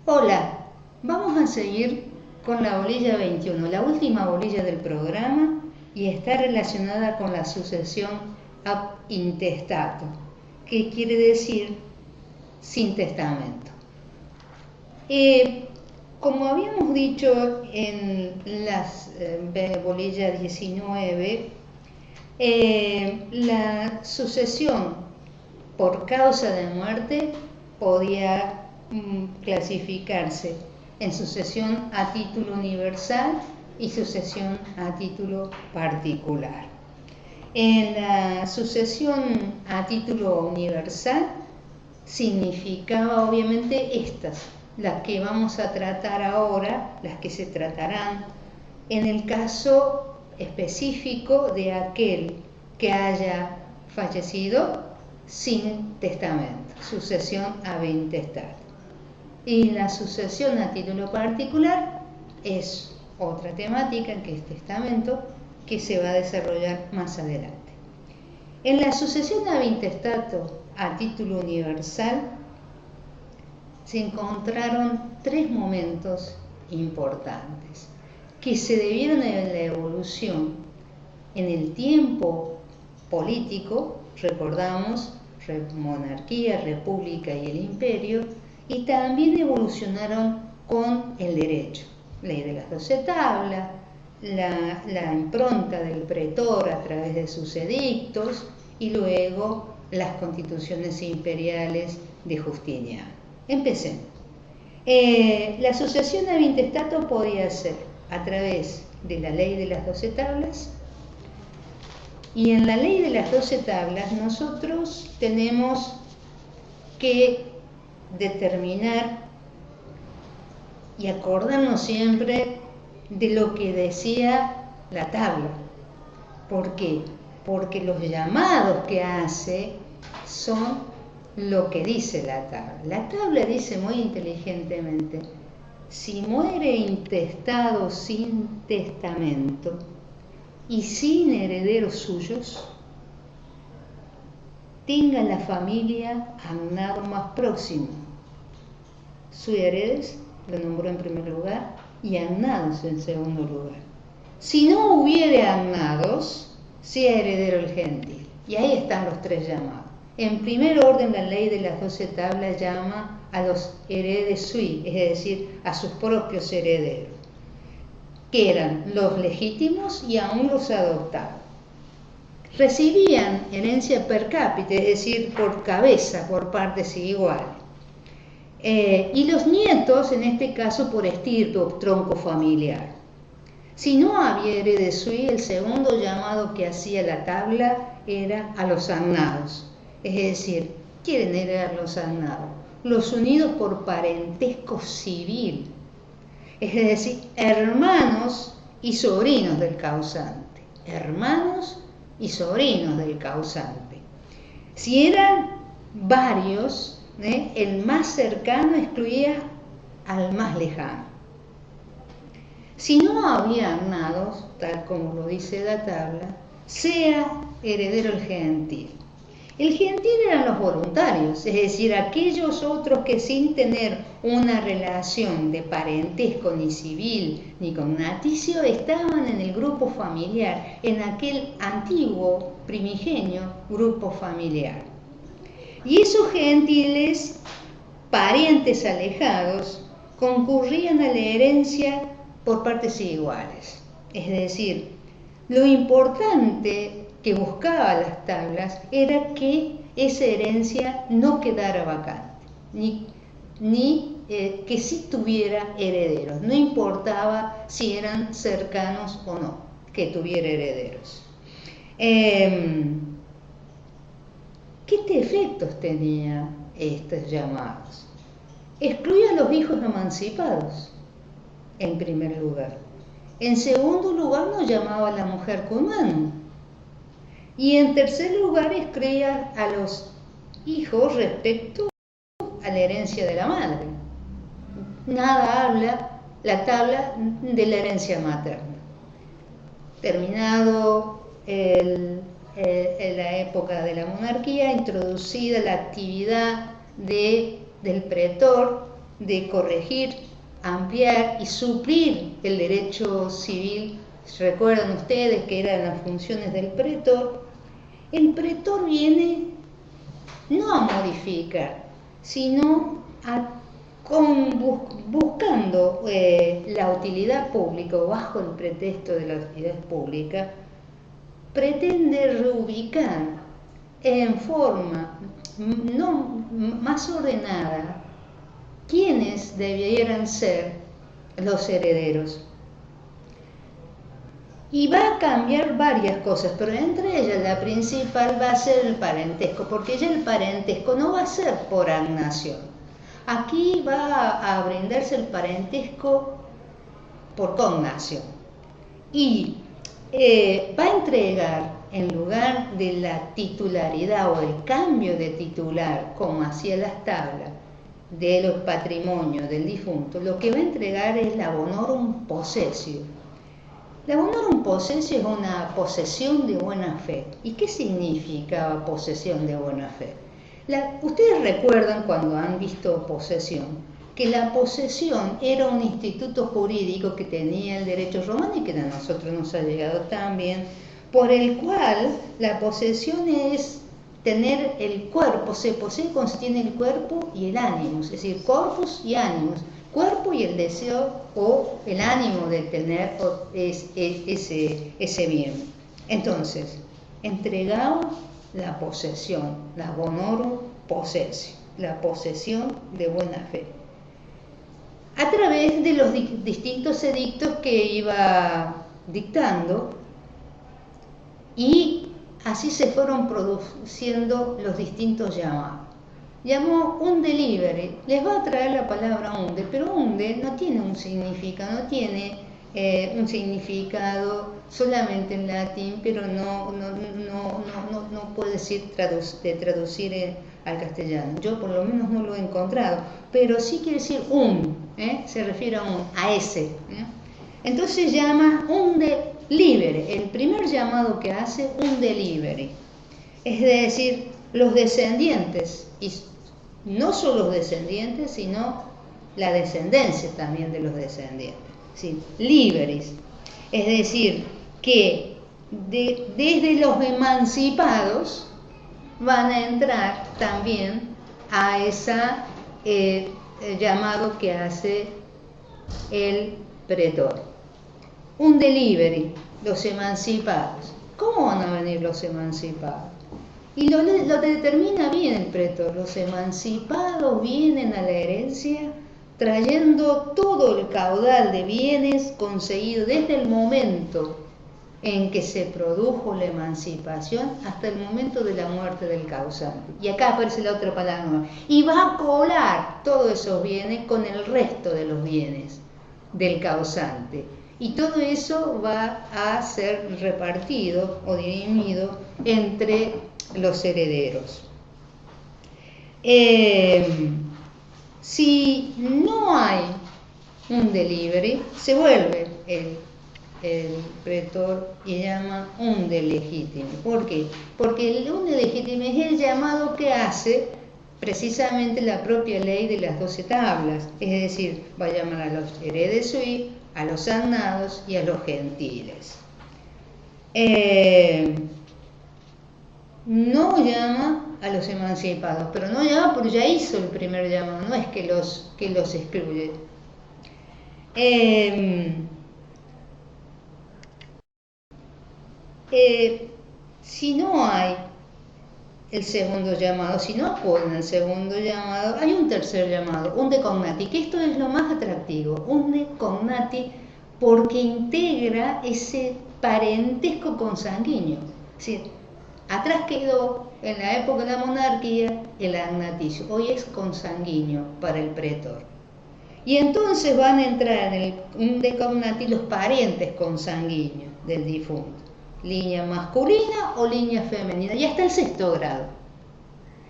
Hola, vamos a seguir con la bolilla 21, la última bolilla del programa, y está relacionada con la sucesión ab intestato, que quiere decir sin testamento. Como habíamos dicho en las bolilla 19, la sucesión por causa de muerte podía clasificarse en sucesión a título universal y sucesión a título particular. En la sucesión a título universal significaba obviamente estas, las que vamos a tratar ahora, las que se tratarán en el caso específico de aquel que haya fallecido sin testamento, sucesión ab intestato. Y la sucesión a título particular es otra temática, que es testamento, que se va a desarrollar más adelante. En la sucesión ab intestato a título universal se encontraron tres momentos importantes que se debieron en la evolución en el tiempo político, recordamos, monarquía, república y el imperio, y también evolucionaron con el derecho, ley de las 12 tablas, la impronta del pretor a través de sus edictos y luego las constituciones imperiales de Justiniano. Empecemos. La sucesión ab intestato podía ser a través de la ley de las 12 tablas, y en la ley de las 12 tablas nosotros tenemos que determinar y acordarnos siempre de lo que decía la tabla. ¿Por qué? Porque los llamados que hace son lo que dice la tabla. La tabla dice muy inteligentemente: si muere intestado sin testamento y sin herederos suyos, tenga la familia annado más próximo. Sus heredes lo nombró en primer lugar y annados en segundo lugar. Si no hubiere annados, sea heredero el gentil. Y ahí están los tres llamados. En primer orden, la ley de las 12 tablas llama a los heredes sui, es decir, a sus propios herederos, que eran los legítimos y aún los adoptados. Recibían herencia per cápita, es decir, por cabeza, por partes iguales. Y los nietos, en este caso, por estirpe o tronco familiar. Si no había heredes sui, el segundo llamado que hacía la tabla era a los annados. Es decir, quieren heredar los annados, los unidos por parentesco civil, es decir, hermanos y sobrinos del causante, hermanos y sobrinos del causante. Si eran varios, el más cercano excluía al más lejano. Si no había annados, tal como lo dice la tabla, sea heredero el gentil. El gentil eran los voluntarios, es decir, aquellos otros que sin tener una relación de parentesco ni civil ni cognaticio estaban en el grupo familiar, en aquel antiguo, primigenio grupo familiar. Y esos gentiles, parientes alejados, concurrían a la herencia por partes iguales. Es decir, lo importante que buscaba las tablas era que esa herencia no quedara vacante, ni que sí tuviera herederos. No importaba si eran cercanos o no, que tuviera herederos. ¿Qué efectos tenía estos llamados? Excluía a los hijos emancipados, en primer lugar. En segundo lugar, no llamaba a la mujer cunano. Y en tercer lugar, excluía a los hijos respecto a la herencia de la madre. Nada habla la tabla de la herencia materna. Terminado la época de la monarquía, introducida la actividad del pretor, de corregir, ampliar y suplir el derecho civil. ¿Recuerdan ustedes que eran las funciones del pretor? El pretor viene no a modificar, sino buscando la utilidad pública o bajo el pretexto de la utilidad pública, pretende reubicar en forma no más ordenada quiénes debieran ser los herederos. Y va a cambiar varias cosas, pero entre ellas la principal va a ser el parentesco, porque ya el parentesco no va a ser por agnación. Aquí va a brindarse el parentesco por cognación. Y va a entregar, en lugar de la titularidad o el cambio de titular, como hacía las tablas de los patrimonios del difunto, lo que va a entregar es la bonorum possessio. La bonorum possessio es una posesión de buena fe. ¿Y qué significa posesión de buena fe? Ustedes recuerdan cuando han visto posesión, que la posesión era un instituto jurídico que tenía el derecho romano y que a nosotros nos ha llegado también, por el cual la posesión es tener el cuerpo, se posee cuando se tiene el cuerpo y el ánimo, es decir, corpus y ánimos. Cuerpo y el deseo o el ánimo de tener ese bien. Entonces, entregado la posesión, la bonorum possessio, la posesión de buena fe, a través de los distintos edictos que iba dictando, y así se fueron produciendo los distintos llamados. Llamó unde libere, les va a traer la palabra unde, pero unde no tiene un significado, no tiene un significado solamente en latín, pero no puede ser traducir al castellano. Yo por lo menos no lo he encontrado, pero sí quiere decir se refiere a ese. Entonces llama unde libere, el primer llamado que hace unde libere, es decir, los descendientes, y no solo los descendientes, sino la descendencia también de los descendientes, ¿sí? Liberis, es decir, que desde los emancipados van a entrar también a esa llamado que hace el pretor. Unde liberi, los emancipados. ¿Cómo van a venir los emancipados? Y lo determina bien el pretor. Los emancipados vienen a la herencia trayendo todo el caudal de bienes conseguido desde el momento en que se produjo la emancipación hasta el momento de la muerte del causante. Y acá aparece la otra palabra nueva. Y va a colar todos esos bienes con el resto de los bienes del causante. Y todo eso va a ser repartido o dirimido entre los herederos. Si no hay un delivery, se vuelve el pretor y llama un de legítimo. ¿Por qué? Porque el un de legítimo es el llamado que hace precisamente la propia ley de las 12 tablas, es decir, va a llamar a los heredes sui, a los agnados y a los gentiles. No llama a los emancipados, pero no llama porque ya hizo el primer llamado, no es que los excluye. Si no hay el segundo llamado, si no ponen el segundo llamado, hay un tercer llamado, unde cognati, que esto es lo más atractivo, unde cognati, porque integra ese parentesco consanguíneo. Es decir, atrás quedó, en la época de la monarquía, el agnaticio, hoy es consanguíneo para el pretor. Y entonces van a entrar en el unde cognati los parientes consanguíneos del difunto. Línea masculina o línea femenina, y hasta el 6º grado.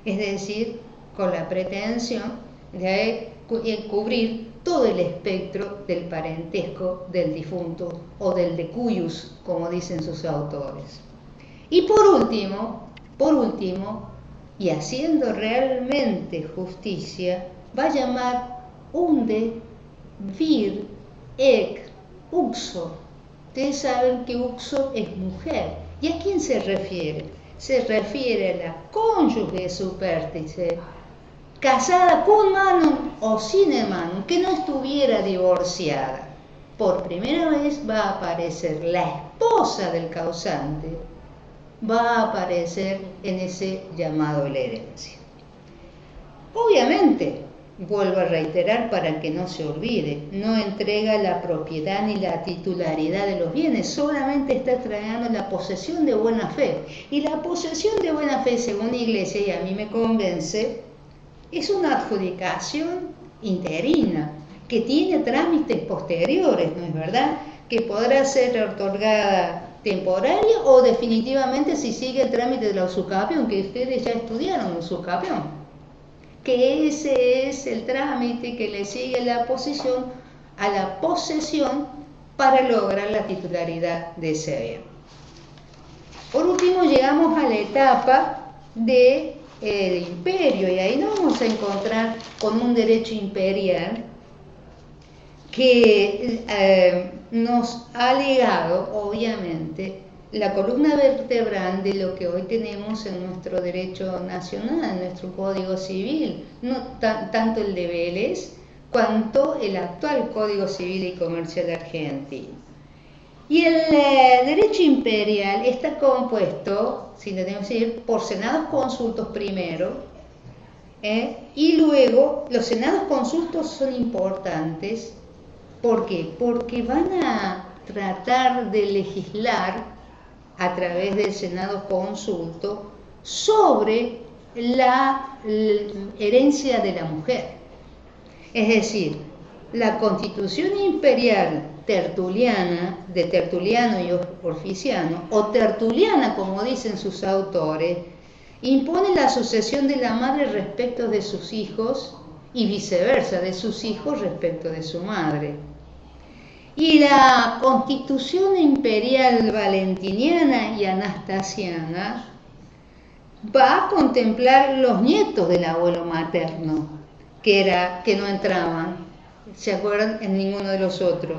Es decir, con la pretensión de cubrir todo el espectro del parentesco del difunto o del decuius, como dicen sus autores. Y por último, y haciendo realmente justicia, va a llamar unde, vir, ec, uxo. Ustedes saben que uxo es mujer. ¿Y a quién se refiere? Se refiere a la cónyuge supértice, casada con manum o sin manum, que no estuviera divorciada. Por primera vez va a aparecer la esposa del causante, va a aparecer en ese llamado la herencia. Obviamente, vuelvo a reiterar para que no se olvide, no entrega la propiedad ni la titularidad de los bienes, solamente está trayendo la posesión de buena fe. Y la posesión de buena fe, según la Iglesia, y a mí me convence, es una adjudicación interina, que tiene trámites posteriores, ¿no es verdad? Que podrá ser otorgada temporaria o definitivamente si sigue el trámite de la usucapión, que ustedes ya estudiaron usucapión, que ese es el trámite que le sigue a la posesión para lograr la titularidad de ese bien. Por último, llegamos a la etapa del imperio, y ahí nos vamos a encontrar con un derecho imperial que nos ha legado, obviamente, la columna vertebral de lo que hoy tenemos en nuestro derecho nacional, en nuestro Código Civil, no tanto el de Vélez, cuanto el actual Código Civil y Comercial argentino. Y el derecho imperial está compuesto, si tenemos que decir, por senados consultos primero, y luego los senados consultos son importantes. ¿Por qué? Porque van a tratar de legislar a través del Senado consulto sobre la herencia de la mujer. Es decir, la Constitución imperial tertuliana, de Tertuliano y Orficiano, o tertuliana como dicen sus autores, impone la sucesión de la madre respecto de sus hijos y viceversa, de sus hijos respecto de su madre. Y la Constitución imperial valentiniana y anastasiana va a contemplar los nietos del abuelo materno, que no entraban, ¿se acuerdan?, en ninguno de los otros.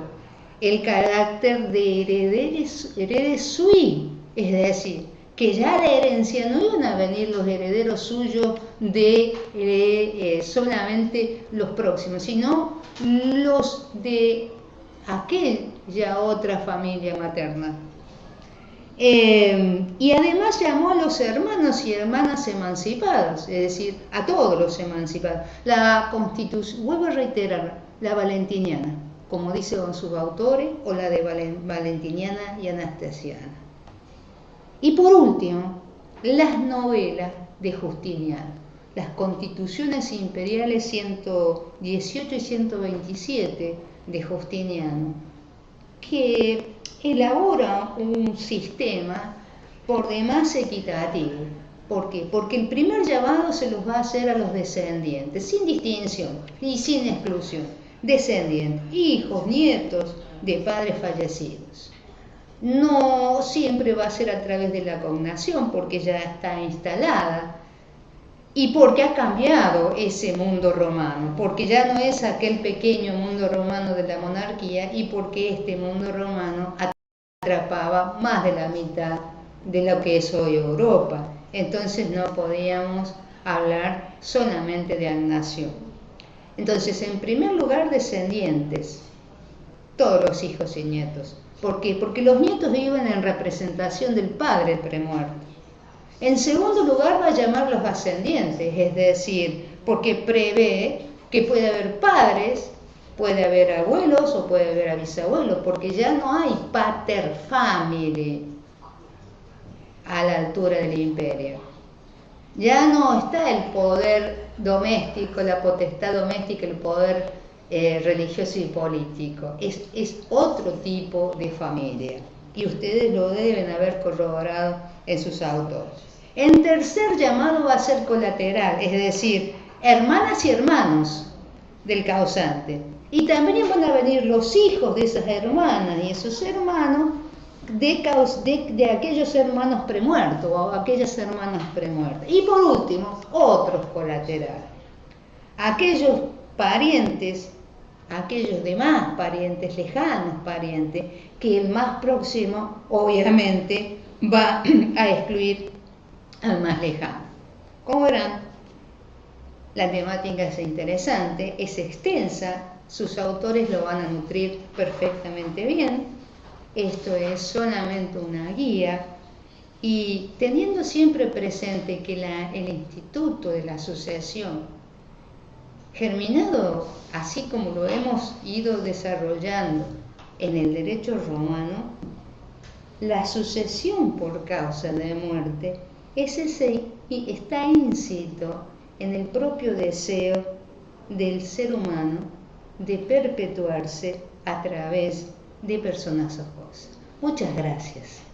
El carácter de heredes sui, es decir, que ya la herencia no iban a venir los herederos suyos de solamente los próximos, sino los de aquella otra familia materna. Y además llamó a los hermanos y hermanas emancipados, es decir, a todos los emancipados. La Constitución, vuelvo a reiterar, la valentiniana, como dicen sus autores, o la de valentiniana y anastasiana. Y por último, las novelas de Justiniano, las constituciones imperiales 118 y 127 de Justiniano, que elabora un sistema por demás equitativo. ¿Por qué? Porque el primer llamado se los va a hacer a los descendientes, sin distinción y sin exclusión. Descendientes, hijos, nietos de padres fallecidos. No siempre va a ser a través de la cognación, porque ya está instalada y porque ha cambiado ese mundo romano, porque ya no es aquel pequeño mundo romano de la monarquía y porque este mundo romano atrapaba más de la mitad de lo que es hoy Europa. Entonces no podíamos hablar solamente de agnación. Entonces, en primer lugar, descendientes, todos los hijos y nietos. ¿Por qué? Porque los nietos viven en representación del padre premuerto. En segundo lugar, va a llamar los ascendientes, es decir, porque prevé que puede haber padres, puede haber abuelos o puede haber bisabuelos, porque ya no hay pater family a la altura del imperio. Ya no está el poder doméstico, la potestad doméstica, el poder religioso y político. Es otro tipo de familia y ustedes lo deben haber corroborado en sus autores. En tercer llamado va a ser colateral, es decir, hermanas y hermanos del causante. Y también van a venir los hijos de esas hermanas y esos hermanos de aquellos hermanos premuertos o aquellas hermanas premuertas. Y por último, otros colaterales. Aquellos parientes, aquellos demás parientes, lejanos parientes, que el más próximo obviamente va a excluir al más lejano. Como verán, la temática es interesante, es extensa, sus autores lo van a nutrir perfectamente bien. Esto es solamente una guía y teniendo siempre presente que el instituto de la asociación, germinado así como lo hemos ido desarrollando en el derecho romano, la sucesión por causa de muerte está íncito en el propio deseo del ser humano de perpetuarse a través de personas o cosas. Muchas gracias.